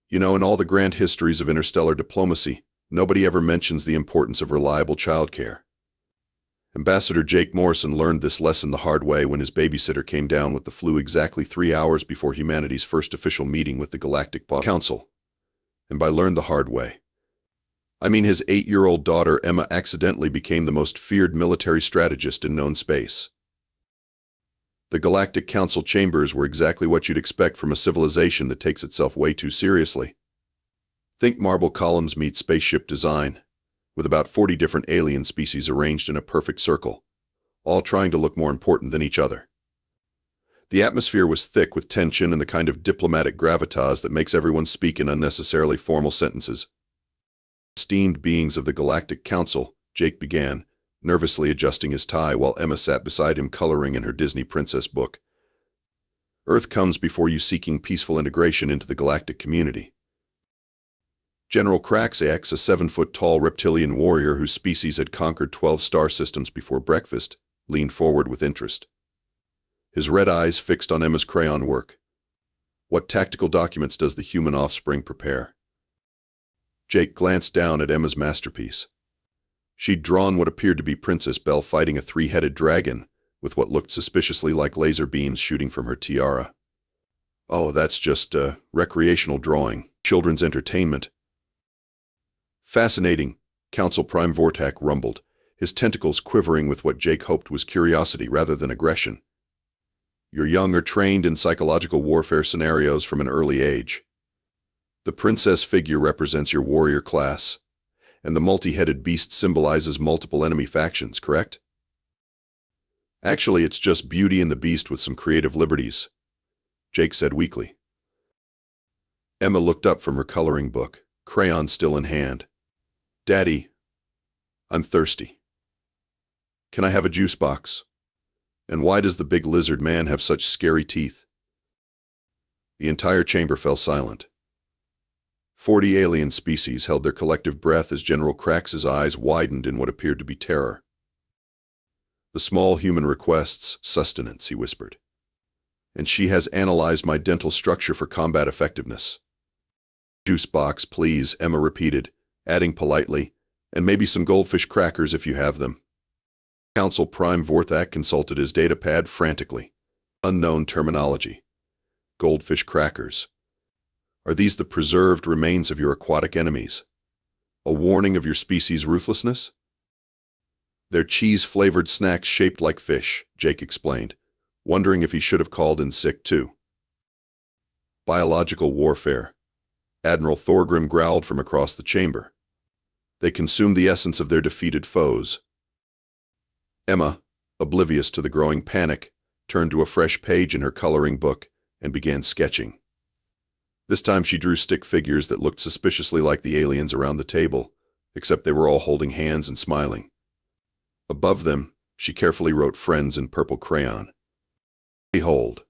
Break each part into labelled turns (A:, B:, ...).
A: You know, in all the grand histories of interstellar diplomacy, nobody ever mentions the importance of reliable childcare. Ambassador Jake Morrison learned this lesson the hard way when his babysitter came down with the flu exactly 3 hours before humanity's first official meeting with the Galactic Council. And by learned the hard way, I mean his 8-year-old daughter Emma accidentally became the most feared military strategist in known space. The Galactic Council chambers were exactly what you'd expect from a civilization that takes itself way too seriously. Think marble columns meet spaceship design, with about 40 different alien species arranged in a perfect circle, all trying to look more important than each other. The atmosphere was thick with tension and the kind of diplomatic gravitas that makes everyone speak in unnecessarily formal sentences. Esteemed beings of the Galactic Council, Jake began, nervously adjusting his tie while Emma sat beside him coloring in her Disney princess book. Earth comes before you seeking peaceful integration into the galactic community. General Craxax, a 7-foot-tall reptilian warrior whose species had conquered 12 star systems before breakfast, leaned forward with interest. His red eyes fixed on Emma's crayon work. What tactical documents does the human offspring prepare? Jake glanced down at Emma's masterpiece. She'd drawn what appeared to be Princess Belle fighting a 3-headed dragon, with what looked suspiciously like laser beams shooting from her tiara. Oh, that's just recreational drawing, children's entertainment. Fascinating, Council Prime Vortak rumbled, his tentacles quivering with what Jake hoped was curiosity rather than aggression. Your young are trained in psychological warfare scenarios from an early age. The princess figure represents your warrior class, and the multi-headed beast symbolizes multiple enemy factions, correct? Actually, it's just Beauty and the Beast with some creative liberties, Jake said weakly. Emma looked up from her coloring book, crayon still in hand. Daddy, I'm thirsty. Can I have a juice box? And why does the big lizard man have such scary teeth? The entire chamber fell silent. 40 alien species held their collective breath as General Crax's eyes widened in what appeared to be terror. The small human requests sustenance, he whispered. And she has analyzed my dental structure for combat effectiveness. Juice box, please, Emma repeated, adding politely, and maybe some goldfish crackers if you have them. Council Prime Vortak consulted his datapad frantically. Unknown terminology. Goldfish crackers. Are these the preserved remains of your aquatic enemies? A warning of your species' ruthlessness? They're cheese-flavored snacks shaped like fish, Jake explained, wondering if he should have called in sick too. Biological warfare. Admiral Thorgrim growled from across the chamber. They consume the essence of their defeated foes. Emma, oblivious to the growing panic, turned to a fresh page in her coloring book and began sketching. This time she drew stick figures that looked suspiciously like the aliens around the table, except they were all holding hands and smiling. Above them, she carefully wrote friends in purple crayon. Behold.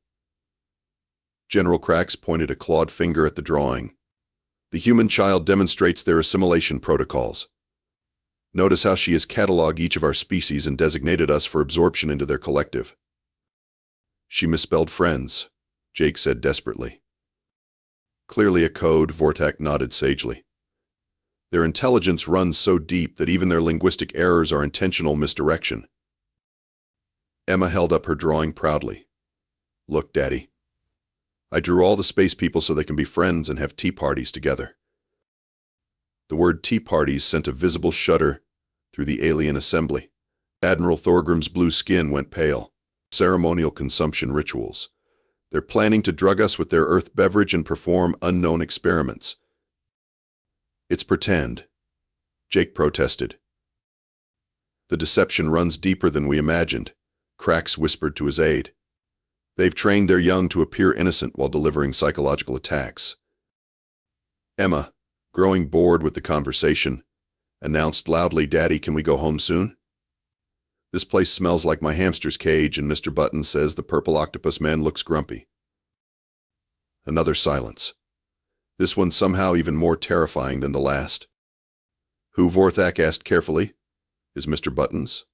A: General Crax pointed a clawed finger at the drawing. The human child demonstrates their assimilation protocols. Notice how she has cataloged each of our species and designated us for absorption into their collective. She misspelled friends, Jake said desperately. Clearly a code, Vortak nodded sagely. Their intelligence runs so deep that even their linguistic errors are intentional misdirection. Emma held up her drawing proudly. Look, Daddy. I drew all the space people so they can be friends and have tea parties together. The word tea parties sent a visible shudder through the alien assembly. Admiral Thorgrim's blue skin went pale. Ceremonial consumption rituals. They're planning to drug us with their earth beverage and perform unknown experiments. It's pretend, Jake protested. The deception runs deeper than we imagined, Crax whispered to his aide. They've trained their young to appear innocent while delivering psychological attacks. Emma, growing bored with the conversation, announced loudly, Daddy, can we go home soon? This place smells like my hamster's cage, and Mr. Button says the purple octopus man looks grumpy. Another silence. This one somehow even more terrifying than the last. Who, Vortak asked carefully, is Mr. Buttons?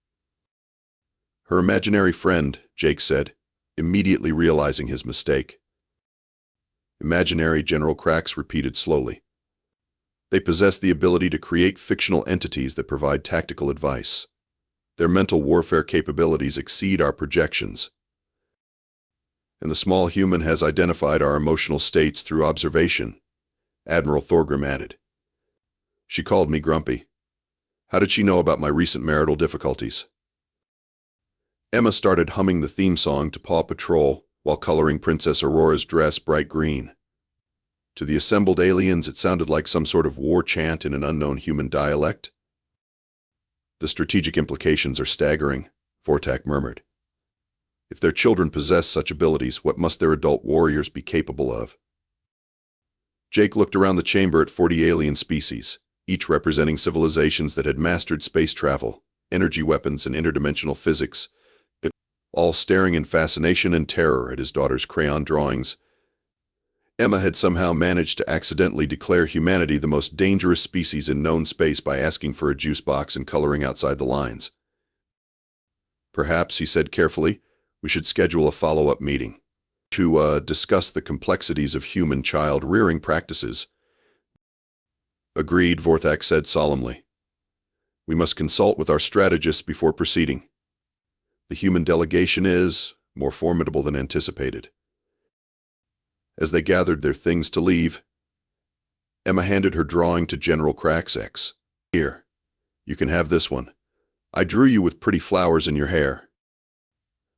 A: Her imaginary friend, Jake said, immediately realizing his mistake. Imaginary General Cracks repeated slowly. They possess the ability to create fictional entities that provide tactical advice. Their mental warfare capabilities exceed our projections. And the small human has identified our emotional states through observation, Admiral Thorgrim added. She called me grumpy. How did she know about my recent marital difficulties? Emma started humming the theme song to Paw Patrol while coloring Princess Aurora's dress bright green. To the assembled aliens, it sounded like some sort of war chant in an unknown human dialect. The strategic implications are staggering, Vortak murmured. If their children possess such abilities, what must their adult warriors be capable of? Jake looked around the chamber at 40 alien species, each representing civilizations that had mastered space travel, energy weapons, and interdimensional physics, all staring in fascination and terror at his daughter's crayon drawings. Emma had somehow managed to accidentally declare humanity the most dangerous species in known space by asking for a juice box and coloring outside the lines. Perhaps, he said carefully, we should schedule a follow-up meeting to discuss the complexities of human child rearing practices. Agreed, Vortak said solemnly. We must consult with our strategists before proceeding. The human delegation is more formidable than anticipated. As they gathered their things to leave, Emma handed her drawing to General Cracksex. Here, you can have this one. I drew you with pretty flowers in your hair.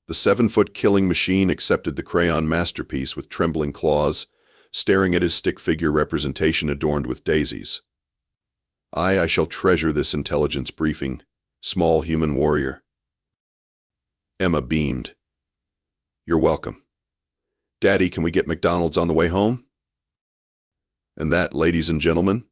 A: The 7-foot killing machine accepted the crayon masterpiece with trembling claws, staring at his stick figure representation adorned with daisies. I shall treasure this intelligence briefing, small human warrior. Emma beamed. You're welcome. Daddy, can we get McDonald's on the way home? And that, ladies and gentlemen,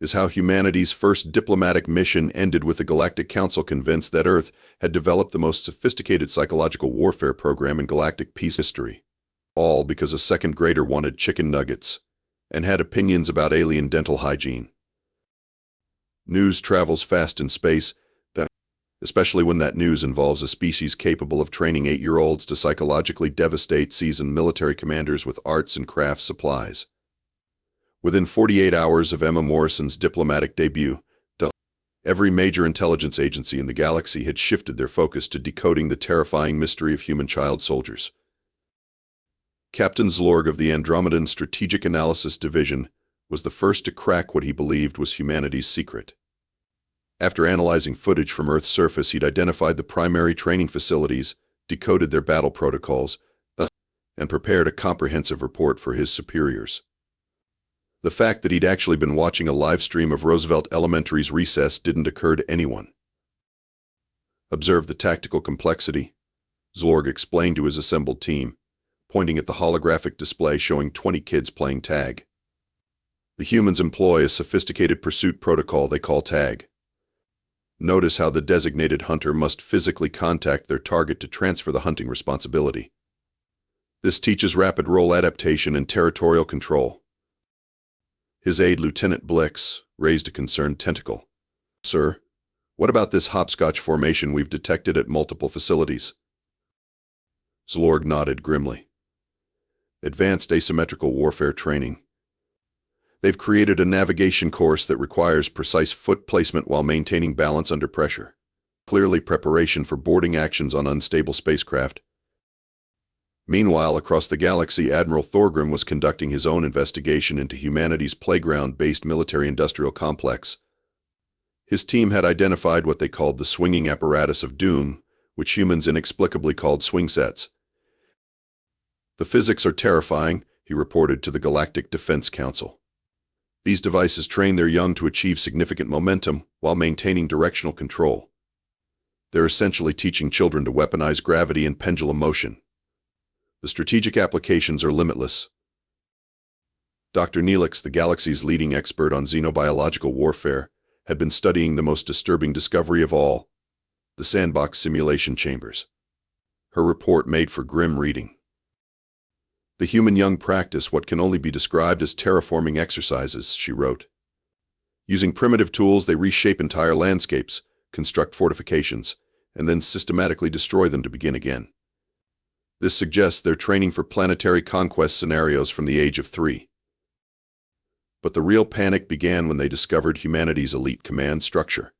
A: is how humanity's first diplomatic mission ended, with the Galactic Council convinced that Earth had developed the most sophisticated psychological warfare program in galactic peace history. All because a second grader wanted chicken nuggets and had opinions about alien dental hygiene. News travels fast in space, especially when that news involves a species capable of training 8-year-olds to psychologically devastate seasoned military commanders with arts and crafts supplies. Within 48 hours of Emma Morrison's diplomatic debut, every major intelligence agency in the galaxy had shifted their focus to decoding the terrifying mystery of human child soldiers. Captain Zlorg of the Andromedan Strategic Analysis Division was the first to crack what he believed was humanity's secret. After analyzing footage from Earth's surface, he'd identified the primary training facilities, decoded their battle protocols, and prepared a comprehensive report for his superiors. The fact that he'd actually been watching a live stream of Roosevelt Elementary's recess didn't occur to anyone. Observe the tactical complexity, Zlorg explained to his assembled team, pointing at the holographic display showing 20 kids playing tag. The humans employ a sophisticated pursuit protocol they call tag. Notice how the designated hunter must physically contact their target to transfer the hunting responsibility. This teaches rapid role adaptation and territorial control. His aide, Lieutenant Blix, raised a concerned tentacle. Sir, what about this hopscotch formation we've detected at multiple facilities? Zlorg nodded grimly. Advanced asymmetrical warfare training. They've created a navigation course that requires precise foot placement while maintaining balance under pressure. Clearly preparation for boarding actions on unstable spacecraft. Meanwhile, across the galaxy, Admiral Thorgrim was conducting his own investigation into humanity's playground-based military-industrial complex. His team had identified what they called the swinging apparatus of doom, which humans inexplicably called swing sets. The physics are terrifying, he reported to the Galactic Defense Council. These devices train their young to achieve significant momentum while maintaining directional control. They're essentially teaching children to weaponize gravity and pendulum motion. The strategic applications are limitless. Dr. Neelix, the galaxy's leading expert on xenobiological warfare, had been studying the most disturbing discovery of all, the sandbox simulation chambers. Her report made for grim reading. The human young practice what can only be described as terraforming exercises, she wrote. Using primitive tools, they reshape entire landscapes, construct fortifications, and then systematically destroy them to begin again. This suggests they're training for planetary conquest scenarios from the age of 3. But the real panic began when they discovered humanity's elite command structure.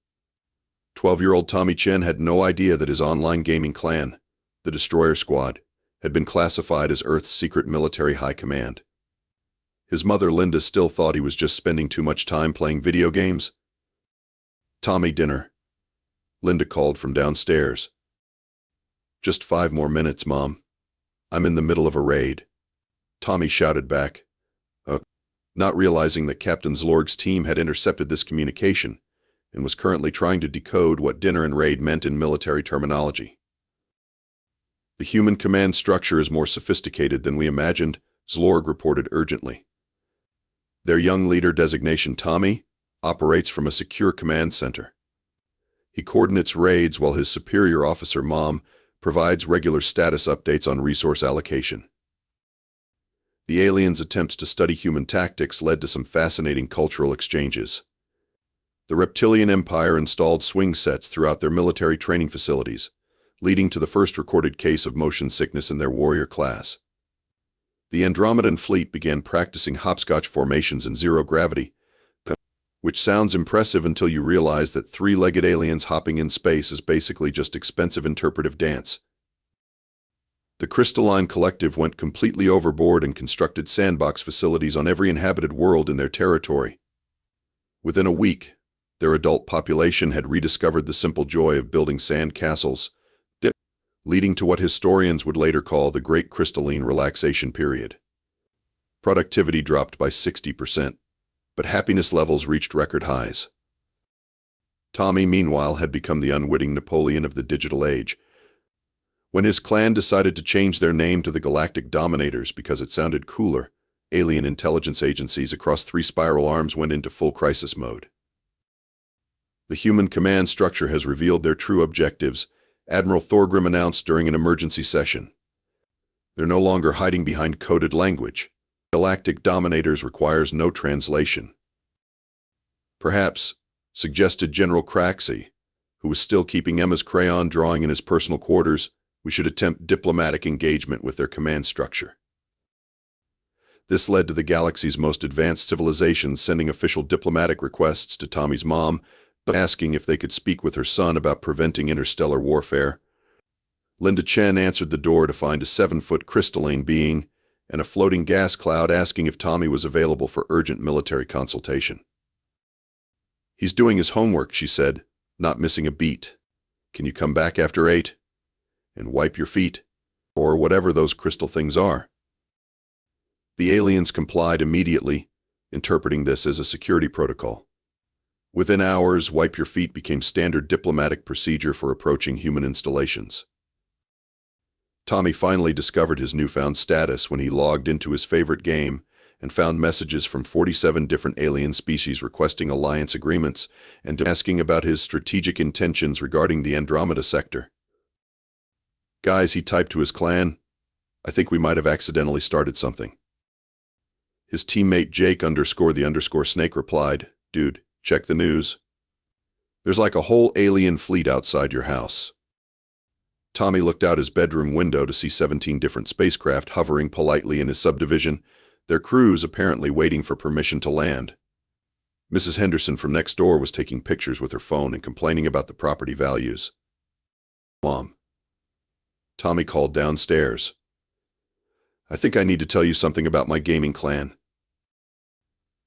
A: 12-year-old Tommy Chen had no idea that his online gaming clan, the Destroyer Squad, had been classified as Earth's secret military high command. His mother, Linda, still thought he was just spending too much time playing video games. "Tommy, dinner," Linda called from downstairs. "Just 5 more minutes, Mom. I'm in the middle of a raid," Tommy shouted back, not realizing that Captain Zlorg's team had intercepted this communication and was currently trying to decode what dinner and raid meant in military terminology. "The human command structure is more sophisticated than we imagined," Zlorg reported urgently. "Their young leader designation, Tommy, operates from a secure command center. He coordinates raids while his superior officer, Mom, provides regular status updates on resource allocation." The aliens' attempts to study human tactics led to some fascinating cultural exchanges. The Reptilian Empire installed swing sets throughout their military training facilities, leading to the first recorded case of motion sickness in their warrior class. The Andromedan fleet began practicing hopscotch formations in zero gravity, which sounds impressive until you realize that 3-legged aliens hopping in space is basically just expensive interpretive dance. The Crystalline Collective went completely overboard and constructed sandbox facilities on every inhabited world in their territory. Within a week, their adult population had rediscovered the simple joy of building sand castles, leading to what historians would later call the Great Crystalline Relaxation Period. Productivity dropped by 60%, but happiness levels reached record highs. Tommy, meanwhile, had become the unwitting Napoleon of the digital age. When his clan decided to change their name to the Galactic Dominators because it sounded cooler, alien intelligence agencies across 3 spiral arms went into full crisis mode. "The human command structure has revealed their true objectives," Admiral Thorgrim announced during an emergency session. "They're no longer hiding behind coded language. Galactic Dominators requires no translation." "Perhaps," suggested General Craxey, who was still keeping Emma's crayon drawing in his personal quarters, "we should attempt diplomatic engagement with their command structure." This led to the galaxy's most advanced civilizations sending official diplomatic requests to Tommy's mom, asking if they could speak with her son about preventing interstellar warfare. Linda Chen answered the door to find a 7-foot crystalline being and a floating gas cloud asking if Tommy was available for urgent military consultation. "He's doing his homework," she said, not missing a beat. "Can you come back after 8? And wipe your feet, or whatever those crystal things are?" The aliens complied immediately, interpreting this as a security protocol. Within hours, wipe your feet became standard diplomatic procedure for approaching human installations. Tommy finally discovered his newfound status when he logged into his favorite game and found messages from 47 different alien species requesting alliance agreements and asking about his strategic intentions regarding the Andromeda sector. "Guys," he typed to his clan, "I think we might have accidentally started something." His teammate Jake_the_snake replied, "Dude, check the news. There's like a whole alien fleet outside your house." Tommy looked out his bedroom window to see 17 different spacecraft hovering politely in his subdivision, their crews apparently waiting for permission to land. Mrs. Henderson from next door was taking pictures with her phone and complaining about the property values. "Mom," Tommy called downstairs, "I think I need to tell you something about my gaming clan."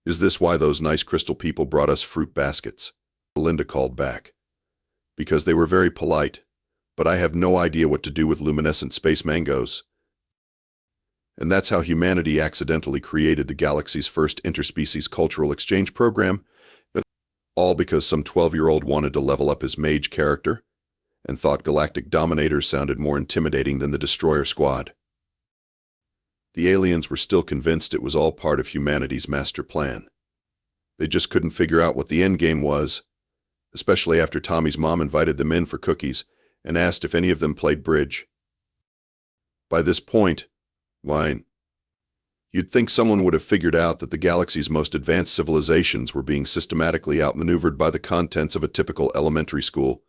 A: "Is this why those nice crystal people brought us fruit baskets?" Linda called back. "Because they were very polite, but I have no idea what to do with luminescent space mangoes." And that's how humanity accidentally created the galaxy's first interspecies cultural exchange program, all because some 12-year-old wanted to level up his mage character and thought Galactic Dominators sounded more intimidating than the Destroyer Squad. The aliens were still convinced it was all part of humanity's master plan. They just couldn't figure out what the endgame was, especially after Tommy's mom invited them in for cookies and asked if any of them played bridge. By this point, you'd think someone would have figured out that the galaxy's most advanced civilizations were being systematically outmaneuvered by the contents of a typical elementary school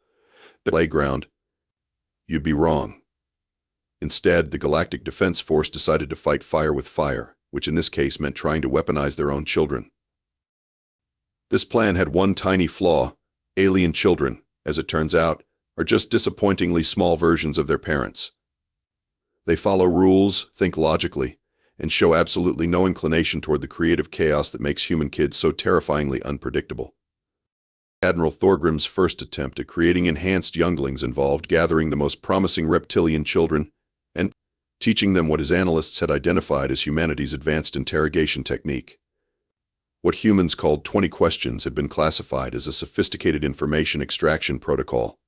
A: playground. You'd be wrong. Instead, the Galactic Defense Force decided to fight fire with fire, which in this case meant trying to weaponize their own children. This plan had one tiny flaw: alien children, as it turns out, are just disappointingly small versions of their parents. They follow rules, think logically, and show absolutely no inclination toward the creative chaos that makes human kids so terrifyingly unpredictable. Admiral Thorgrim's first attempt at creating enhanced younglings involved gathering the most promising reptilian children and teaching them what his analysts had identified as humanity's advanced interrogation technique. What humans called 20 questions had been classified as a sophisticated information extraction protocol.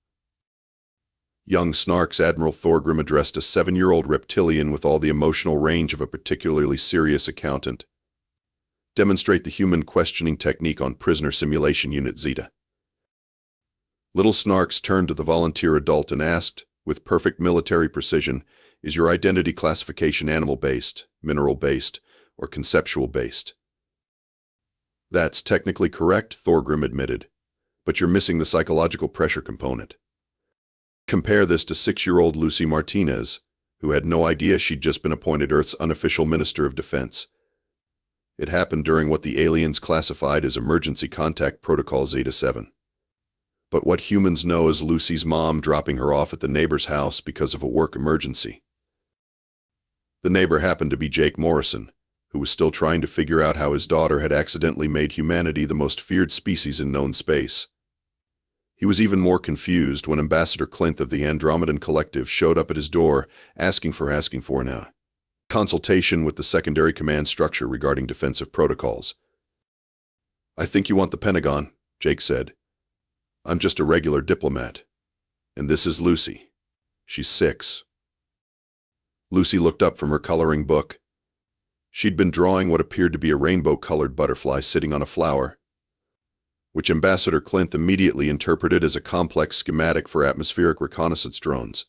A: Young Snarks, Admiral Thorgrim addressed a 7-year-old reptilian with all the emotional range of a particularly serious accountant. Demonstrate the human questioning technique on prisoner simulation unit Zeta. Little Snarks turned to the volunteer adult and asked, with perfect military precision, "Is your identity classification animal-based, mineral-based, or conceptual-based?" "That's technically correct," Thorgrim admitted, "but you're missing the psychological pressure component." Compare this to 6-year-old Lucy Martinez, who had no idea she'd just been appointed Earth's unofficial Minister of Defense. It happened during what the aliens classified as Emergency Contact Protocol Zeta-7. But what humans know as Lucy's mom dropping her off at the neighbor's house because of a work emergency. The neighbor happened to be Emma Morrison, who was still trying to figure out how his daughter had accidentally made humanity the most feared species in known space. He was even more confused when Ambassador Clint of the Andromedan Collective showed up at his door, asking for a consultation with the secondary command structure regarding defensive protocols. "I think you want the Pentagon," Jake said. "I'm just a regular diplomat. And this is Lucy. She's 6. Lucy looked up from her coloring book. She'd been drawing what appeared to be a rainbow-colored butterfly sitting on a flower, which Ambassador Clint immediately interpreted as a complex schematic for atmospheric reconnaissance drones.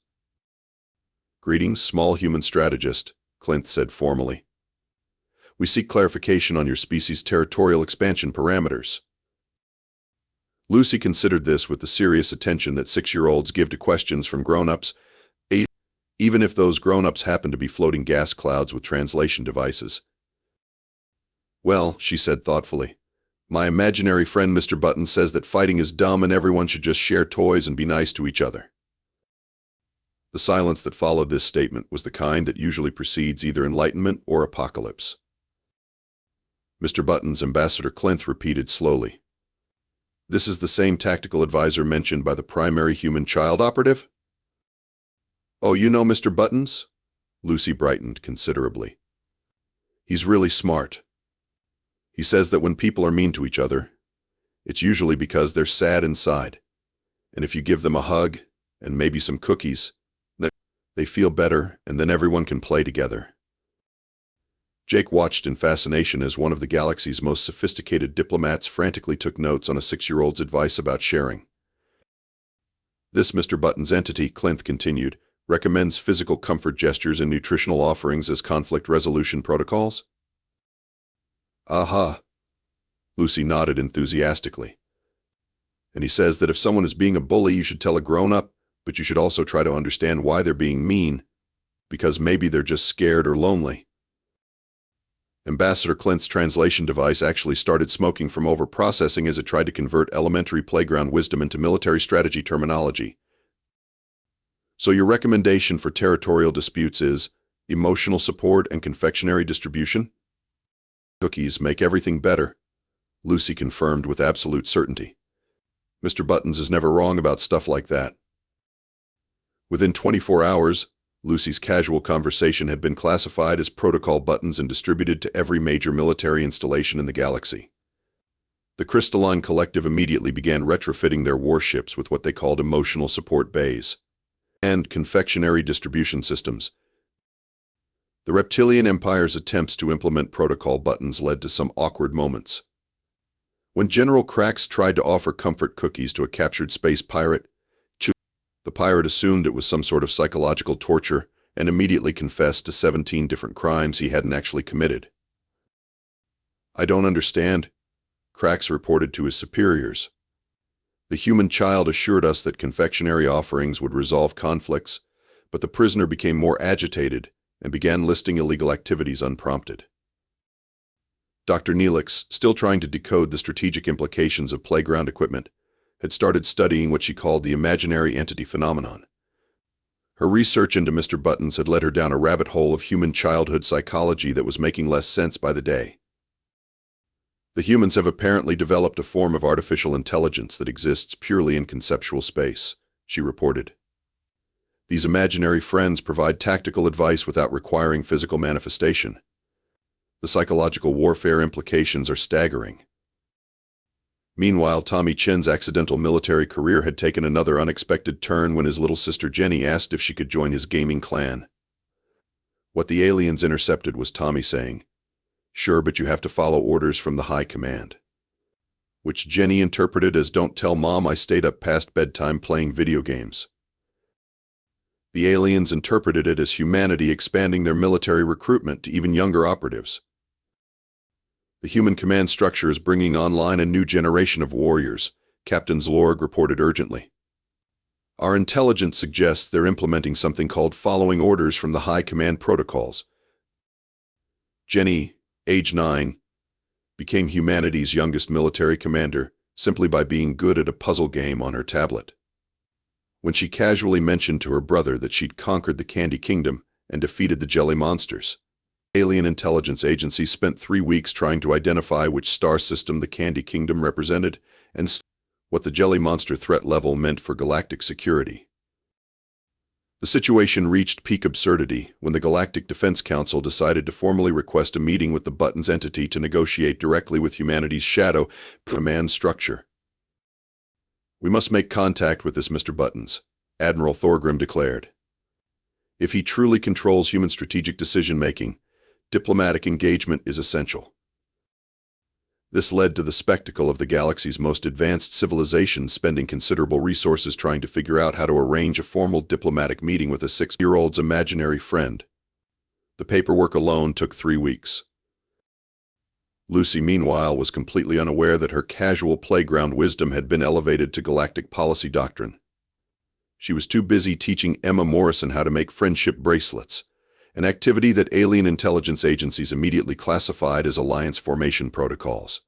A: "Greetings, small human strategist," Clint said formally. "We seek clarification on your species' territorial expansion parameters." Lucy considered this with the serious attention that 6-year-olds give to questions from grown-ups, even if those grown-ups happen to be floating gas clouds with translation devices. "Well," she said thoughtfully, "my imaginary friend Mr. Button says that fighting is dumb and everyone should just share toys and be nice to each other." The silence that followed this statement was the kind that usually precedes either enlightenment or apocalypse. Mr. Button's Ambassador Clint repeated slowly, "This is the same tactical advisor mentioned by the primary human child operative?" "Oh, you know Mr. Buttons?" Lucy brightened considerably. "He's really smart. He says that when people are mean to each other, it's usually because they're sad inside. And if you give them a hug and maybe some cookies, they feel better and then everyone can play together." Jake watched in fascination as one of the galaxy's most sophisticated diplomats frantically took notes on a 6-year-old's advice about sharing. "This Mr. Button's entity," Clint continued, "recommends physical comfort gestures and nutritional offerings as conflict resolution protocols?" "Aha." Lucy nodded enthusiastically. "And he says that if someone is being a bully, you should tell a grown-up, but you should also try to understand why they're being mean, because maybe they're just scared or lonely." Ambassador Clint's translation device actually started smoking from overprocessing as it tried to convert elementary playground wisdom into military strategy terminology. "So your recommendation for territorial disputes is emotional support and confectionery distribution?" "Cookies make everything better," Lucy confirmed with absolute certainty. "Mr. Buttons is never wrong about stuff like that." Within 24 hours, Lucy's casual conversation had been classified as protocol buttons and distributed to every major military installation in the galaxy. The Crystalline Collective immediately began retrofitting their warships with what they called emotional support bays and confectionery distribution systems. The Reptilian Empire's attempts to implement protocol buttons led to some awkward moments. When General Krax tried to offer comfort cookies to a captured space pirate, the pirate assumed it was some sort of psychological torture and immediately confessed to 17 different crimes he hadn't actually committed. "I don't understand," Krax reported to his superiors. "The human child assured us that confectionery offerings would resolve conflicts, but the prisoner became more agitated and began listing illegal activities unprompted. Dr. Neelix, still trying to decode the strategic implications of playground equipment, had started studying what she called the imaginary entity phenomenon. Her research into Mr. Buttons had led her down a rabbit hole of human childhood psychology that was making less sense by the day. The humans have apparently developed a form of artificial intelligence that exists purely in conceptual space, she reported. These imaginary friends provide tactical advice without requiring physical manifestation. The psychological warfare implications are staggering. Meanwhile, Tommy Chin's accidental military career had taken another unexpected turn when his little sister Jenny asked if she could join his gaming clan. What the aliens intercepted was Tommy saying, "Sure, but you have to follow orders from the high command." Which Jenny interpreted as, "Don't tell Mom I stayed up past bedtime playing video games." The aliens interpreted it as humanity expanding their military recruitment to even younger operatives. The human command structure is bringing online a new generation of warriors, Captain Zlorg reported urgently. Our intelligence suggests they're implementing something called following orders from the high command protocols. Jenny, age 9, became humanity's youngest military commander simply by being good at a puzzle game on her tablet. When she casually mentioned to her brother that she'd conquered the Candy Kingdom and defeated the Jelly Monsters, alien intelligence agencies spent 3 weeks trying to identify which star system the Candy Kingdom represented and what the Jelly Monster threat level meant for galactic security. The situation reached peak absurdity when the Galactic Defense Council decided to formally request a meeting with the Buttons entity to negotiate directly with humanity's shadow command structure. "We must make contact with this Mr. Buttons," Admiral Thorgrim declared. "If he truly controls human strategic decision-making, diplomatic engagement is essential." This led to the spectacle of the galaxy's most advanced civilization spending considerable resources trying to figure out how to arrange a formal diplomatic meeting with a 6-year-old's imaginary friend. The paperwork alone took 3 weeks. Lucy, meanwhile, was completely unaware that her casual playground wisdom had been elevated to galactic policy doctrine. She was too busy teaching Emma Morrison how to make friendship bracelets, an activity that alien intelligence agencies immediately classified as alliance formation protocols,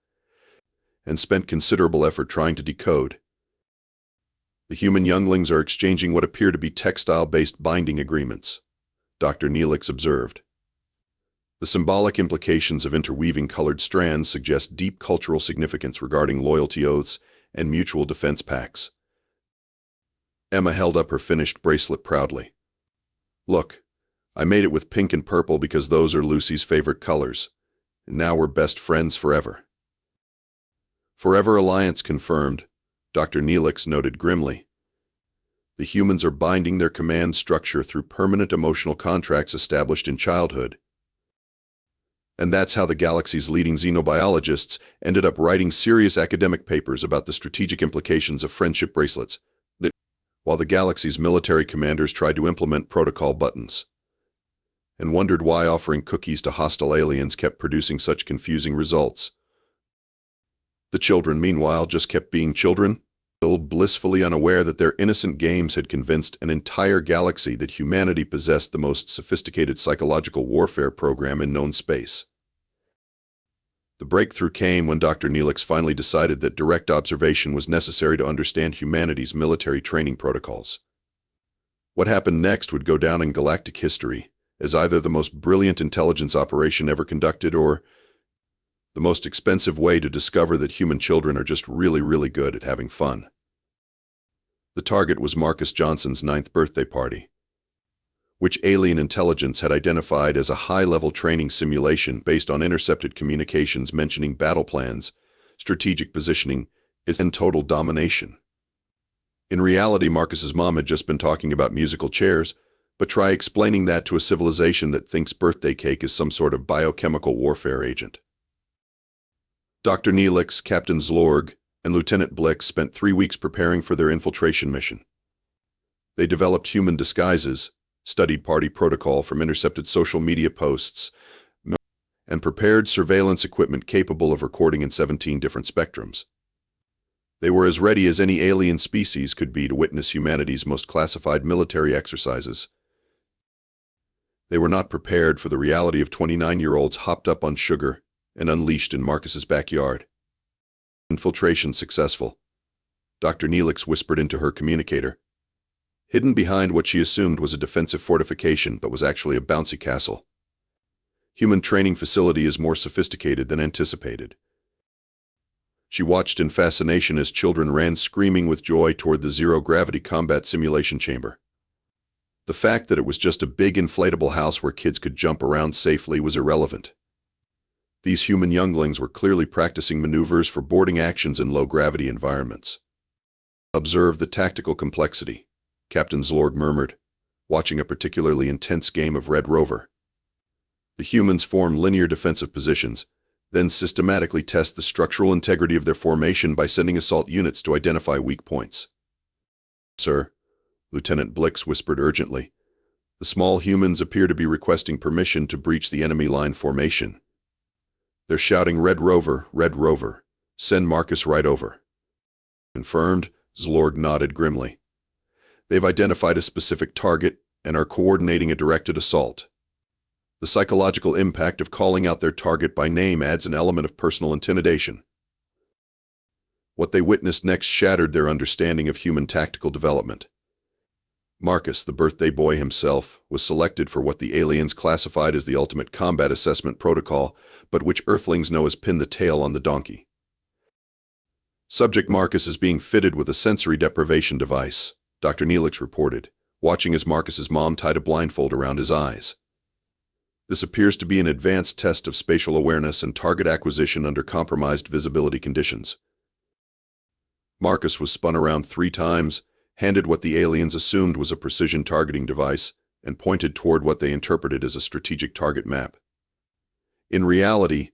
A: and spent considerable effort trying to decode. The human younglings are exchanging what appear to be textile-based binding agreements, Dr. Neelix observed. The symbolic implications of interweaving colored strands suggest deep cultural significance regarding loyalty oaths and mutual defense pacts. Emma held up her finished bracelet proudly. "Look, I made it with pink and purple because those are Lucy's favorite colors, and now we're best friends forever." "Forever alliance confirmed," Dr. Neelix noted grimly. "The humans are binding their command structure through permanent emotional contracts established in childhood. And that's how the galaxy's leading xenobiologists ended up writing serious academic papers about the strategic implications of friendship bracelets, while the galaxy's military commanders tried to implement protocol buttons, and wondered why offering cookies to hostile aliens kept producing such confusing results. The children, meanwhile, just kept being children, still blissfully unaware that their innocent games had convinced an entire galaxy that humanity possessed the most sophisticated psychological warfare program in known space. The breakthrough came when Dr. Neelix finally decided that direct observation was necessary to understand humanity's military training protocols. What happened next would go down in galactic history as either the most brilliant intelligence operation ever conducted or the most expensive way to discover that human children are just really, really good at having fun. The target was Marcus Johnson's 9th birthday party, which alien intelligence had identified as a high-level training simulation based on intercepted communications mentioning battle plans, strategic positioning, and total domination. In reality, Marcus's mom had just been talking about musical chairs, but try explaining that to a civilization that thinks birthday cake is some sort of biochemical warfare agent. Dr. Neelix, Captain Zlorg, and Lieutenant Blick spent 3 weeks preparing for their infiltration mission. They developed human disguises, studied party protocol from intercepted social media posts, and prepared surveillance equipment capable of recording in 17 different spectrums. They were as ready as any alien species could be to witness humanity's most classified military exercises, They were not prepared for the reality of 29-year-olds hopped up on sugar and unleashed in Marcus's backyard. Infiltration successful, Dr. Neelix whispered into her communicator. Hidden behind what she assumed was a defensive fortification but was actually a bouncy castle. Human training facility is more sophisticated than anticipated. She watched in fascination as children ran screaming with joy toward the zero-gravity combat simulation chamber. The fact that it was just a big inflatable house where kids could jump around safely was irrelevant. These human younglings were clearly practicing maneuvers for boarding actions in low-gravity environments. Observe the tactical complexity, Captain Zlorg murmured, watching a particularly intense game of Red Rover. The humans form linear defensive positions, then systematically test the structural integrity of their formation by sending assault units to identify weak points. Sir, Lieutenant Blix whispered urgently, the small humans appear to be requesting permission to breach the enemy line formation. They're shouting, Red Rover, send Marcus right over. Confirmed, Zlorg nodded grimly. They've identified a specific target and are coordinating a directed assault. The psychological impact of calling out their target by name adds an element of personal intimidation. What they witnessed next shattered their understanding of human tactical development. Marcus, the birthday boy himself, was selected for what the aliens classified as the ultimate combat assessment protocol, but which Earthlings know as pin the tail on the donkey. Subject Marcus is being fitted with a sensory deprivation device, Dr. Neelix reported, watching as Marcus's mom tied a blindfold around his eyes. This appears to be an advanced test of spatial awareness and target acquisition under compromised visibility conditions. Marcus was spun around 3 times, handed what the aliens assumed was a precision targeting device, and pointed toward what they interpreted as a strategic target map. In reality,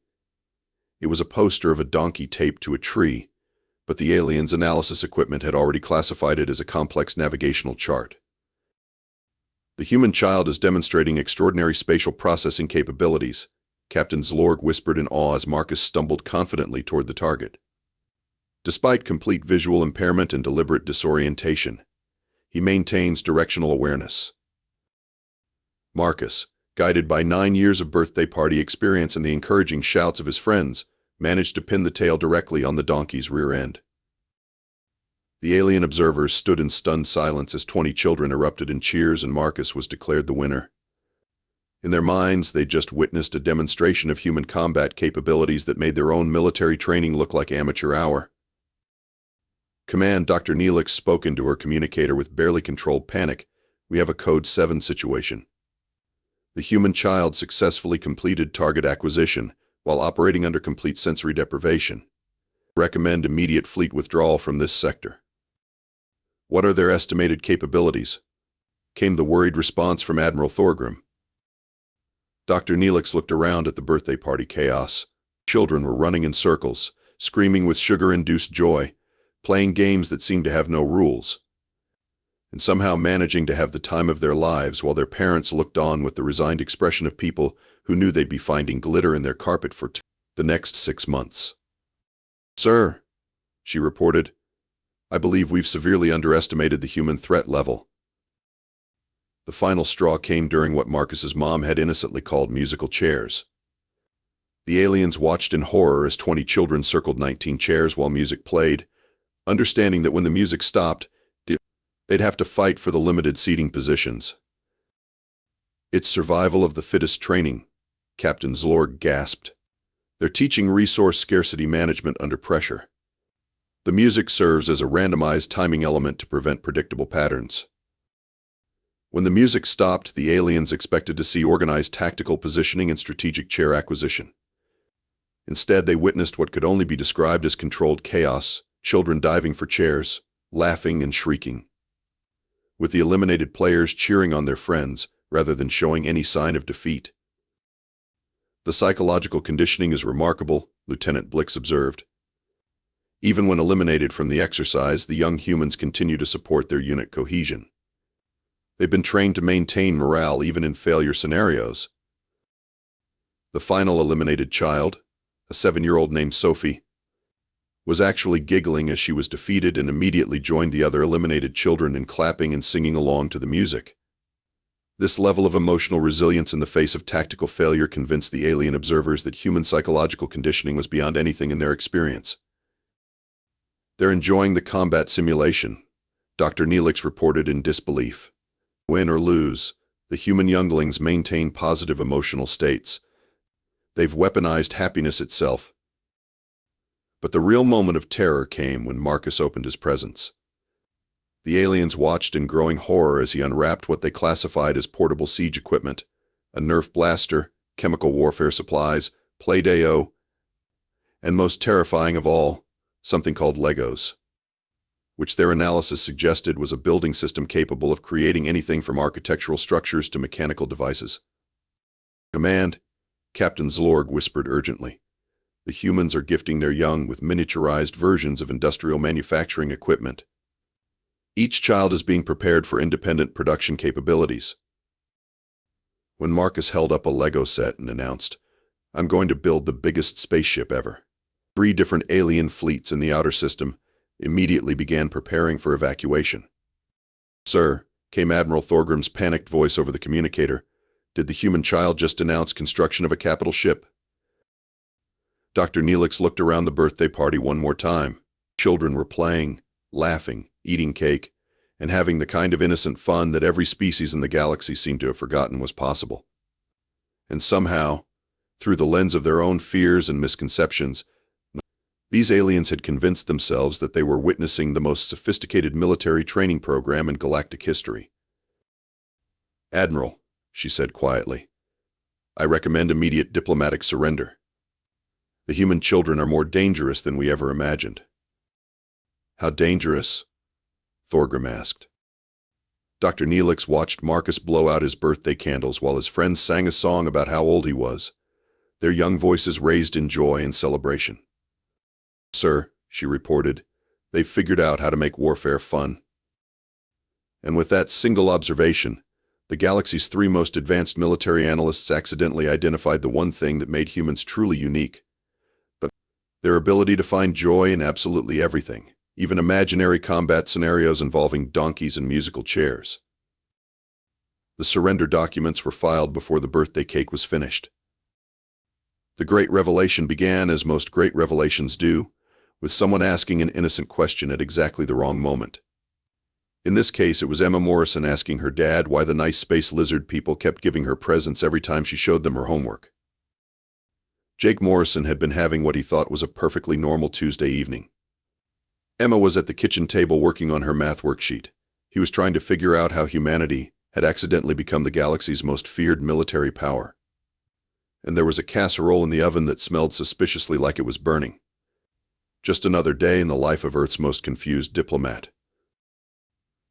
A: it was a poster of a donkey taped to a tree, but the aliens' analysis equipment had already classified it as a complex navigational chart. The human child is demonstrating extraordinary spatial processing capabilities, Captain Zlorg whispered in awe as Marcus stumbled confidently toward the target. Despite complete visual impairment and deliberate disorientation, he maintains directional awareness. Marcus, guided by 9 years of birthday party experience and the encouraging shouts of his friends, managed to pin the tail directly on the donkey's rear end. The alien observers stood in stunned silence as 20 children erupted in cheers and Marcus was declared the winner. In their minds, they just witnessed a demonstration of human combat capabilities that made their own military training look like amateur hour. Command, Dr. Neelix spoke into her communicator with barely controlled panic. We have a Code 7 situation. The human child successfully completed target acquisition while operating under complete sensory deprivation. Recommend immediate fleet withdrawal from this sector. What are their estimated capabilities? Came the worried response from Admiral Thorgrim. Dr. Neelix looked around at the birthday party chaos. Children were running in circles, screaming with sugar-induced joy, playing games that seemed to have no rules, and somehow managing to have the time of their lives while their parents looked on with the resigned expression of people who knew they'd be finding glitter in their carpet for the next 6 months. Sir, she reported, I believe we've severely underestimated the human threat level. The final straw came during what Marcus's mom had innocently called musical chairs. The aliens watched in horror as 20 children circled 19 chairs while music played, understanding that when the music stopped, they'd have to fight for the limited seating positions. It's survival of the fittest training, Captain Zlorg gasped. They're teaching resource scarcity management under pressure. The music serves as a randomized timing element to prevent predictable patterns. When the music stopped, the aliens expected to see organized tactical positioning and strategic chair acquisition. Instead, they witnessed what could only be described as controlled chaos, children diving for chairs, laughing and shrieking, with the eliminated players cheering on their friends rather than showing any sign of defeat. The psychological conditioning is remarkable, Lieutenant Blix observed. Even when eliminated from the exercise, the young humans continue to support their unit cohesion. They've been trained to maintain morale even in failure scenarios. The final eliminated child, a 7-year-old named Sophie, was actually giggling as she was defeated and immediately joined the other eliminated children in clapping and singing along to the music. This level of emotional resilience in the face of tactical failure convinced the alien observers that human psychological conditioning was beyond anything in their experience. "They're enjoying the combat simulation," Dr. Neelix reported in disbelief. "Win or lose, the human younglings maintain positive emotional states. They've weaponized happiness itself." But the real moment of terror came when Marcus opened his presents. The aliens watched in growing horror as he unwrapped what they classified as portable siege equipment, a Nerf blaster, chemical warfare supplies, Play-Doh, and most terrifying of all, something called Legos, which their analysis suggested was a building system capable of creating anything from architectural structures to mechanical devices. "Command," Captain Zlorg whispered urgently. "The humans are gifting their young with miniaturized versions of industrial manufacturing equipment. Each child is being prepared for independent production capabilities." When Marcus held up a Lego set and announced, "I'm going to build the biggest spaceship ever," 3 different alien fleets in the outer system immediately began preparing for evacuation. "Sir," came Admiral Thorgrim's panicked voice over the communicator, "did the human child just announce construction of a capital ship?" Dr. Neelix looked around the birthday party one more time. Children were playing, laughing, eating cake, and having the kind of innocent fun that every species in the galaxy seemed to have forgotten was possible. And somehow, through the lens of their own fears and misconceptions, these aliens had convinced themselves that they were witnessing the most sophisticated military training program in galactic history. "Admiral," she said quietly, "I recommend immediate diplomatic surrender. The human children are more dangerous than we ever imagined." "How dangerous?" Thorgrim asked. Dr. Neelix watched Marcus blow out his birthday candles while his friends sang a song about how old he was, their young voices raised in joy and celebration. "Sir," she reported, "they've figured out how to make warfare fun." And with that single observation, the galaxy's 3 most advanced military analysts accidentally identified the one thing that made humans truly unique: but their ability to find joy in absolutely everything, even imaginary combat scenarios involving donkeys and musical chairs. The surrender documents were filed before the birthday cake was finished. The great revelation began as most great revelations do, with someone asking an innocent question at exactly the wrong moment. In this case, it was Emma Morrison asking her dad why the nice space lizard people kept giving her presents every time she showed them her homework. Jake Morrison had been having what he thought was a perfectly normal Tuesday evening. Emma was at the kitchen table working on her math worksheet. He was trying to figure out how humanity had accidentally become the galaxy's most feared military power. And there was a casserole in the oven that smelled suspiciously like it was burning. Just another day in the life of Earth's most confused diplomat.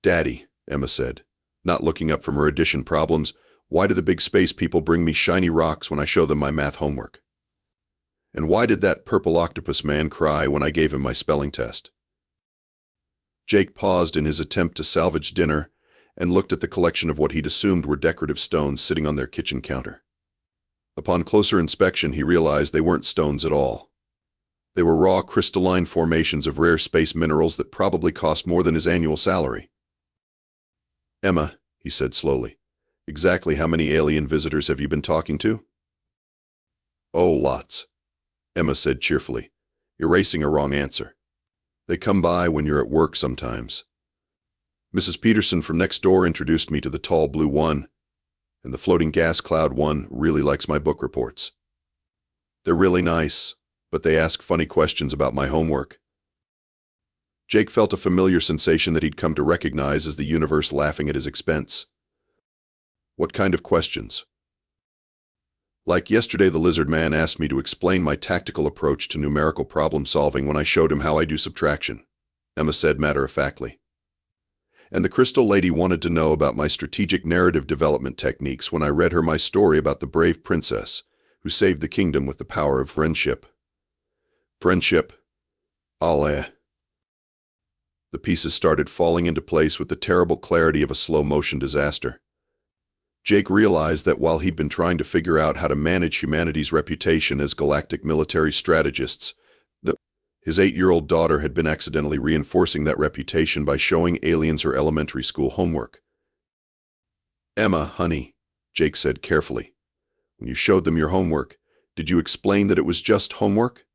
A: "Daddy," Emma said, not looking up from her addition problems, "why do the big space people bring me shiny rocks when I show them my math homework? And why did that purple octopus man cry when I gave him my spelling test?" Jake paused in his attempt to salvage dinner and looked at the collection of what he'd assumed were decorative stones sitting on their kitchen counter. Upon closer inspection, he realized they weren't stones at all. They were raw crystalline formations of rare space minerals that probably cost more than his annual salary. "Emma," he said slowly, "exactly how many alien visitors have you been talking to?" "Oh, lots," Emma said cheerfully, erasing a wrong answer. "They come by when you're at work sometimes. Mrs. Peterson from next door introduced me to the tall blue one, and the floating gas cloud one really likes my book reports. They're really nice, but they ask funny questions about my homework." Jake felt a familiar sensation that he'd come to recognize as the universe laughing at his expense. "What kind of questions?" "Like yesterday, the lizard man asked me to explain my tactical approach to numerical problem solving when I showed him how I do subtraction," Emma said matter-of-factly. "And the crystal lady wanted to know about my strategic narrative development techniques when I read her my story about the brave princess who saved the kingdom with the power of friendship." "Friendship? Allez." The pieces started falling into place with the terrible clarity of a slow-motion disaster. Jake realized that while he'd been trying to figure out how to manage humanity's reputation as galactic military strategists, his 8-year-old daughter had been accidentally reinforcing that reputation by showing aliens her elementary school homework. Emma, honey, Jake said carefully. When you showed them your homework, did you explain that it was just homework?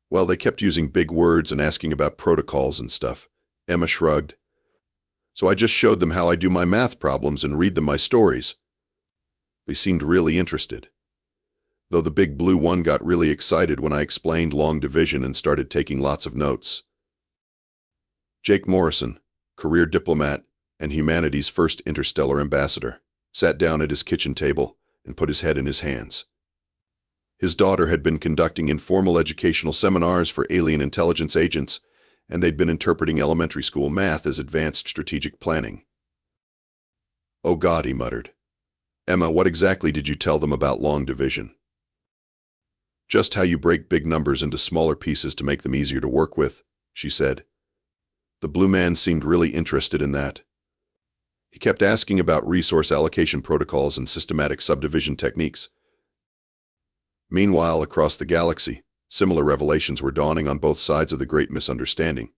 A: Well, they kept using big words and asking about protocols and stuff. Emma shrugged. So I just showed them how I do my math problems and read them my stories. They seemed really interested. Though the big blue one got really excited when I explained long division and started taking lots of notes. Jake Morrison, career diplomat and humanity's first interstellar ambassador, sat down at his kitchen table and put his head in his hands. His daughter had been conducting informal educational seminars for alien intelligence agents, and they'd been interpreting elementary school math as advanced strategic planning. Oh God, he muttered. Emma, what exactly did you tell them about long division? Just how you break big numbers into smaller pieces to make them easier to work with, she said. The blue man seemed really interested in that. He kept asking about resource allocation protocols and systematic subdivision techniques. Meanwhile, across the galaxy, similar revelations were dawning on both sides of the great misunderstanding.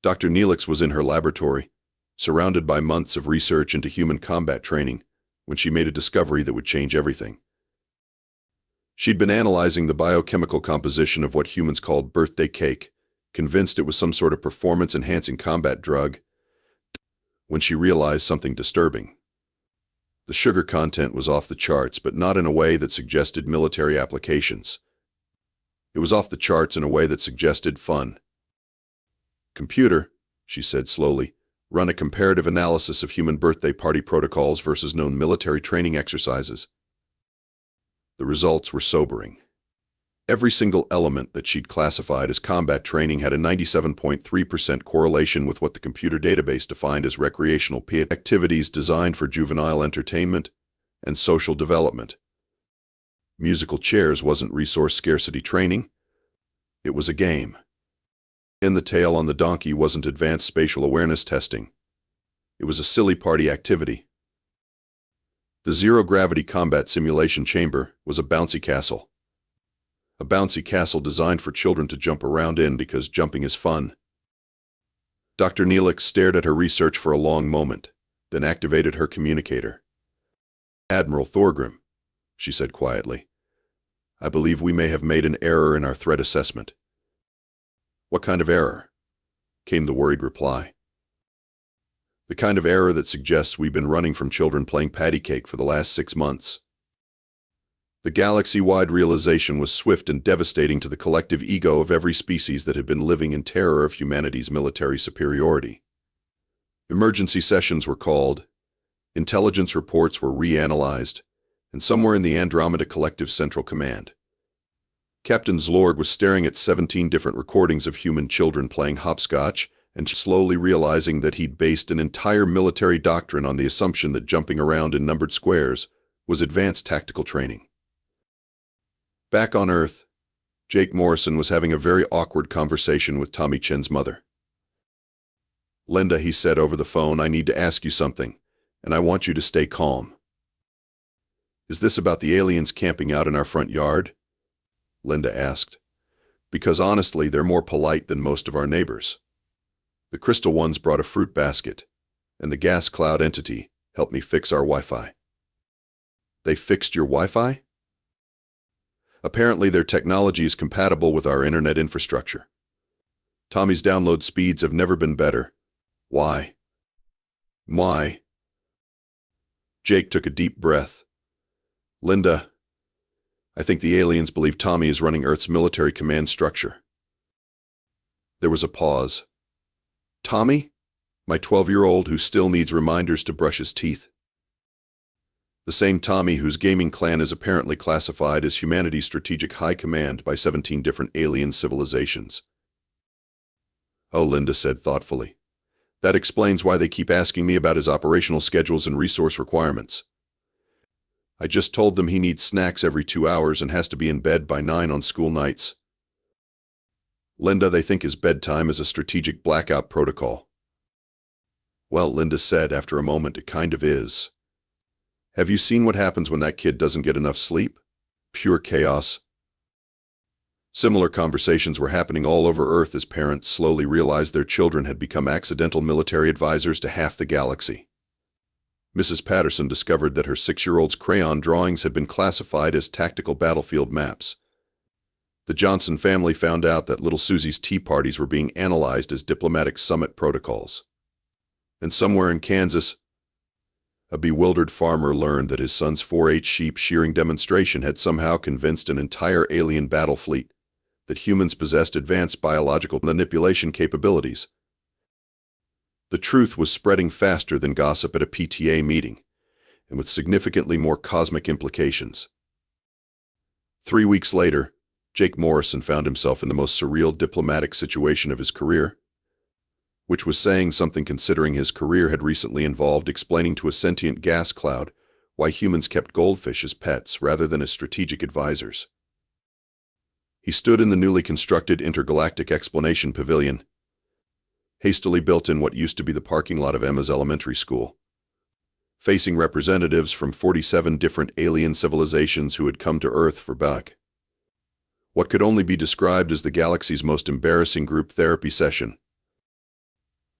A: Dr. Neelix was in her laboratory, surrounded by months of research into human combat training, when she made a discovery that would change everything. She'd been analyzing the biochemical composition of what humans called birthday cake, convinced it was some sort of performance-enhancing combat drug, when she realized something disturbing. The sugar content was off the charts, but not in a way that suggested military applications. It was off the charts in a way that suggested fun. Computer, she said slowly, run a comparative analysis of human birthday party protocols versus known military training exercises. The results were sobering. Every single element that she'd classified as combat training had a 97.3% correlation with what the computer database defined as recreational activities designed for juvenile entertainment and social development. Musical chairs wasn't resource scarcity training. It was a game. In the tail on the donkey wasn't advanced spatial awareness testing. It was a silly party activity. The zero-gravity combat simulation chamber was a bouncy castle. A bouncy castle designed for children to jump around in because jumping is fun. Dr. Neelix stared at her research for a long moment, then activated her communicator. Admiral Thorgrim, she said quietly, I believe we may have made an error in our threat assessment. What kind of error? Came the worried reply. The kind of error that suggests we've been running from children playing patty cake for the last 6 months. The galaxy-wide realization was swift and devastating to the collective ego of every species that had been living in terror of humanity's military superiority. Emergency sessions were called, intelligence reports were reanalyzed, and somewhere in the Andromeda Collective Central Command, Captain Zlorg was staring at 17 different recordings of human children playing hopscotch and slowly realizing that he'd based an entire military doctrine on the assumption that jumping around in numbered squares was advanced tactical training. Back on Earth, Jake Morrison was having a very awkward conversation with Tommy Chen's mother. Linda, he said over the phone, I need to ask you something, and I want you to stay calm. Is this about the aliens camping out in our front yard? Linda asked. Because honestly, they're more polite than most of our neighbors. The crystal ones brought a fruit basket, and the gas cloud entity helped me fix our Wi-Fi. They fixed your Wi-Fi? Apparently their technology is compatible with our internet infrastructure. Tommy's download speeds have never been better. Why? Why? Jake took a deep breath. Linda, I think the aliens believe Tommy is running Earth's military command structure. There was a pause. Tommy? My 12-year-old who still needs reminders to brush his teeth. The same Tommy whose gaming clan is apparently classified as humanity's strategic high command by 17 different alien civilizations. Oh, Linda said thoughtfully. That explains why they keep asking me about his operational schedules and resource requirements. I just told them he needs snacks every 2 hours and has to be in bed by 9 on school nights. Linda, they think his bedtime is a strategic blackout protocol. Well, Linda said after a moment, it kind of is. Have you seen what happens when that kid doesn't get enough sleep? Pure chaos. Similar conversations were happening all over Earth as parents slowly realized their children had become accidental military advisors to half the galaxy. Mrs. Patterson discovered that her 6-year-old's crayon drawings had been classified as tactical battlefield maps. The Johnson family found out that little Susie's tea parties were being analyzed as diplomatic summit protocols. And somewhere in Kansas, a bewildered farmer learned that his son's 4-H sheep shearing demonstration had somehow convinced an entire alien battle fleet that humans possessed advanced biological manipulation capabilities. The truth was spreading faster than gossip at a PTA meeting, and with significantly more cosmic implications. 3 weeks later, Jake Morrison found himself in the most surreal diplomatic situation of his career, which was saying something considering his career had recently involved explaining to a sentient gas cloud why humans kept goldfish as pets rather than as strategic advisors. He stood in the newly constructed intergalactic explanation pavilion, hastily built in what used to be the parking lot of Emma's elementary school, facing representatives from 47 different alien civilizations who had come to Earth for what could only be described as the galaxy's most embarrassing group therapy session.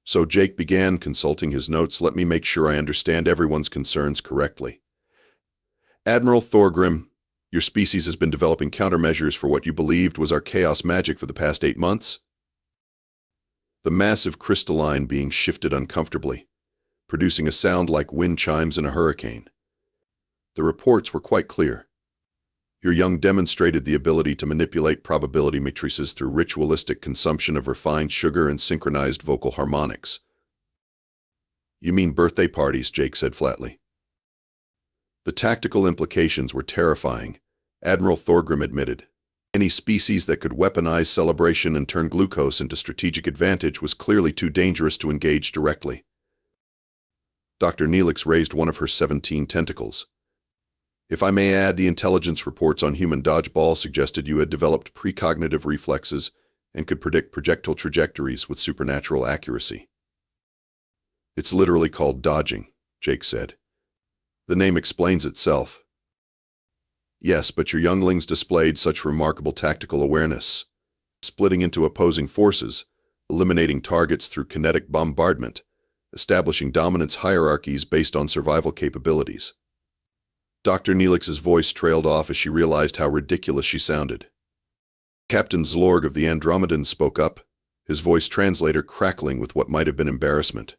A: So Jake began consulting his notes. Let me make sure I understand everyone's concerns correctly. Admiral Thorgrim, your species has been developing countermeasures for what you believed was our chaos magic for the past 8 months? The massive crystalline being shifted uncomfortably, producing a sound like wind chimes in a hurricane. The reports were quite clear. Your young demonstrated the ability to manipulate probability matrices through ritualistic consumption of refined sugar and synchronized vocal harmonics. You mean birthday parties, Jake said flatly. The tactical implications were terrifying, Admiral Thorgrim admitted. Any species that could weaponize celebration and turn glucose into strategic advantage was clearly too dangerous to engage directly. Dr. Neelix raised one of her 17 tentacles. If I may add, the intelligence reports on human dodgeball suggested you had developed precognitive reflexes and could predict projectile trajectories with supernatural accuracy. It's literally called dodging, Jake said. The name explains itself. Yes, but your younglings displayed such remarkable tactical awareness, splitting into opposing forces, eliminating targets through kinetic bombardment, establishing dominance hierarchies based on survival capabilities. Dr. Neelix's voice trailed off as she realized how ridiculous she sounded. Captain Zlorg of the Andromedans spoke up, his voice translator crackling with what might have been embarrassment.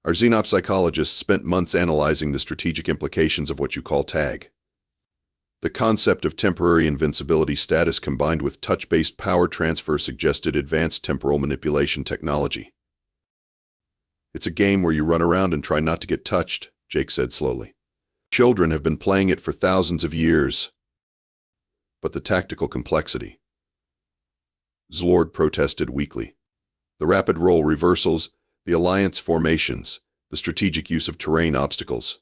A: Our xenopsychologists spent months analyzing the strategic implications of what you call tag. The concept of temporary invincibility status combined with touch-based power transfer suggested advanced temporal manipulation technology. It's a game where you run around and try not to get touched, Jake said slowly. Children have been playing it for thousands of years. But the tactical complexity. Zlorg protested weakly. The rapid role reversals, the alliance formations, the strategic use of terrain obstacles.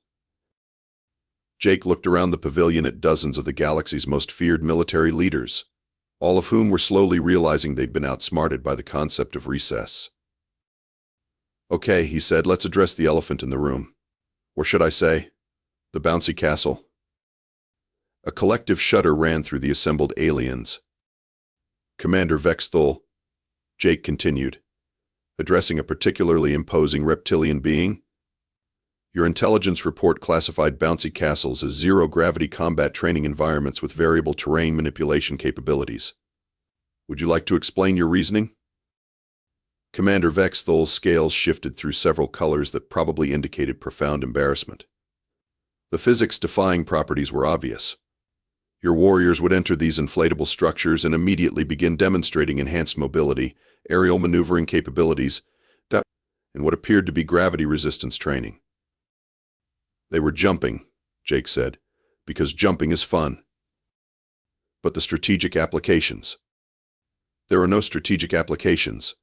A: Jake looked around the pavilion at dozens of the galaxy's most feared military leaders, all of whom were slowly realizing they'd been outsmarted by the concept of recess. Okay, he said, let's address the elephant in the room. Or should I say, the bouncy castle? A collective shudder ran through the assembled aliens. Commander Vexthul, Jake continued, addressing a particularly imposing reptilian being. Your intelligence report classified bouncy castles as zero-gravity combat training environments with variable terrain manipulation capabilities. Would you like to explain your reasoning? Commander Vexthul's scales shifted through several colors that probably indicated profound embarrassment. The physics-defying properties were obvious. Your warriors would enter these inflatable structures and immediately begin demonstrating enhanced mobility, aerial maneuvering capabilities, and what appeared to be gravity resistance training. They were jumping, Jake said, because jumping is fun. But the strategic applications. There are no strategic applications.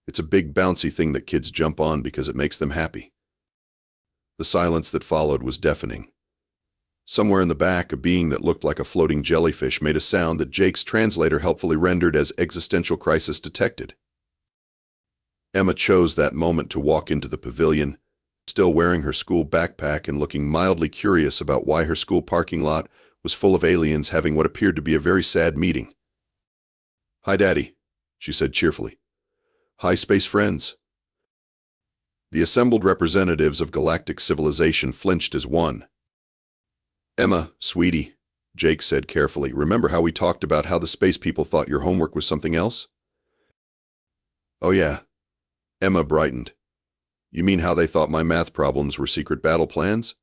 A: It's a big bouncy thing that kids jump on because it makes them happy. The silence that followed was deafening. Somewhere in the back, a being that looked like a floating jellyfish made a sound that Jake's translator helpfully rendered as existential crisis detected. Emma chose that moment to walk into the pavilion, still wearing her school backpack and looking mildly curious about why her school parking lot was full of aliens having what appeared to be a very sad meeting. "Hi, Daddy," she said cheerfully. "Hi, space friends." The assembled representatives of galactic civilization flinched as one. "Emma, sweetie," Jake said carefully, "remember how we talked about how the space people thought your homework was something else?" "Oh yeah." Emma brightened. "You mean how they thought my math problems were secret battle plans?"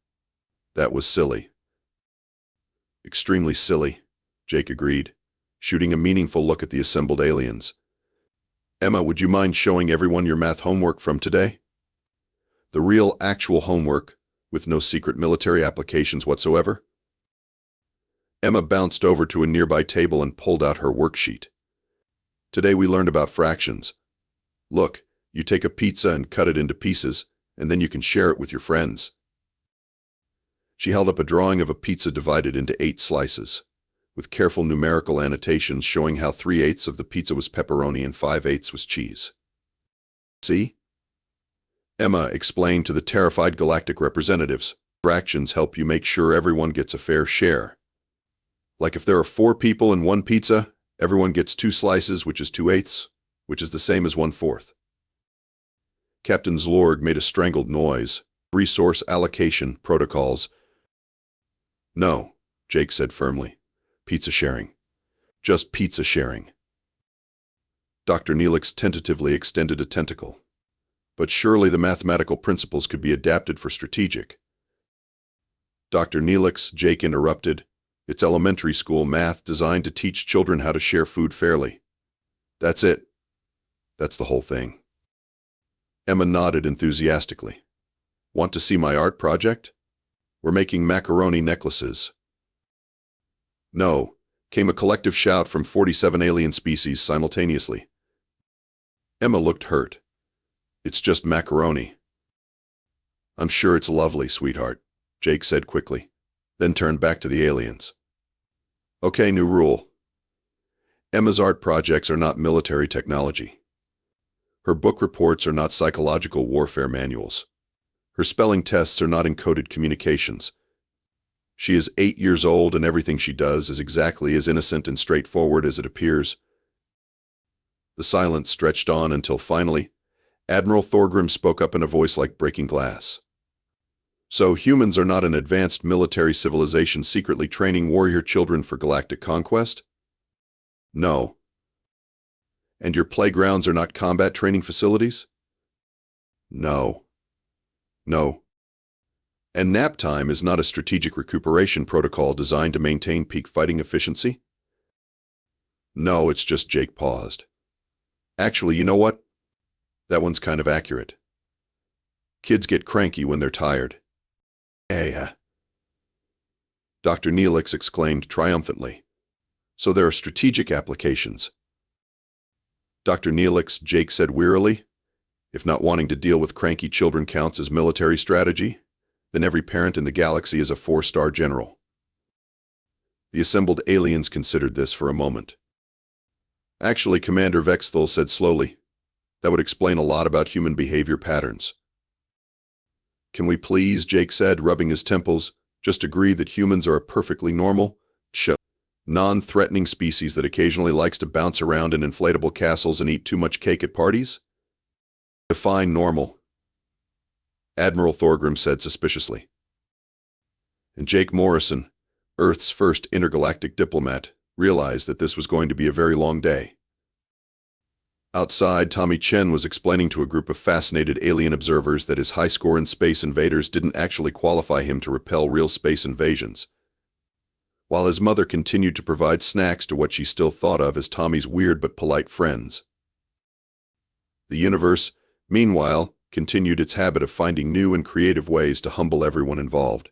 A: "That was silly." "Extremely silly," Jake agreed, shooting a meaningful look at the assembled aliens. "Emma, would you mind showing everyone your math homework from today? The real, actual homework, with no secret military applications whatsoever?" Emma bounced over to a nearby table and pulled out her worksheet. "Today we learned about fractions. Look, you take a pizza and cut it into pieces, and then you can share it with your friends." She held up a drawing of a pizza divided into 8 slices, with careful numerical annotations showing how 3/8 of the pizza was pepperoni and 5/8 was cheese. "See?" Emma explained to the terrified galactic representatives. "Fractions help you make sure everyone gets a fair share. Like if there are 4 people and 1 pizza, everyone gets 2 slices, which is 2/8, which is the same as 1/4. Captain Zlorg made a strangled noise. "Resource allocation protocols." "No," Jake said firmly. "Pizza sharing. Just pizza sharing." Dr. Neelix tentatively extended a tentacle. "But surely the mathematical principles could be adapted for strategic." "Dr. Neelix," Jake interrupted, "it's elementary school math designed to teach children how to share food fairly. That's it. That's the whole thing." Emma nodded enthusiastically. "Want to see my art project? We're making macaroni necklaces." "No," came a collective shout from 47 alien species simultaneously. Emma looked hurt. "It's just macaroni." "I'm sure it's lovely, sweetheart," Jake said quickly, then turned back to the aliens. "Okay, new rule. Emma's art projects are not military technology. Her book reports are not psychological warfare manuals. Her spelling tests are not encoded communications. She is 8 years old and everything she does is exactly as innocent and straightforward as it appears." The silence stretched on until finally, Admiral Thorgrim spoke up in a voice like breaking glass. "So humans are not an advanced military civilization secretly training warrior children for galactic conquest?" "No." "And your playgrounds are not combat training facilities?" "No." "No." "And nap time is not a strategic recuperation protocol designed to maintain peak fighting efficiency?" "No, it's just." Jake paused. "Actually, you know what? That one's kind of accurate. Kids get cranky when they're tired." "Hey, Dr. Neelix exclaimed triumphantly. "So there are strategic applications." "Dr. Neelix," Jake said wearily, "if not wanting to deal with cranky children counts as military strategy, then every parent in the galaxy is a 4-star general." The assembled aliens considered this for a moment. "Actually," Commander Vexthal said slowly, "that would explain a lot about human behavior patterns." "Can we please," Jake said, rubbing his temples, "just agree that humans are a perfectly normal, non-threatening species that occasionally likes to bounce around in inflatable castles and eat too much cake at parties?" "Define normal," Admiral Thorgrim said suspiciously. And Jake Morrison, Earth's first intergalactic diplomat, realized that this was going to be a very long day. Outside, Tommy Chen was explaining to a group of fascinated alien observers that his high score in Space Invaders didn't actually qualify him to repel real space invasions, while his mother continued to provide snacks to what she still thought of as Tommy's weird but polite friends. The universe, meanwhile, continued its habit of finding new and creative ways to humble everyone involved.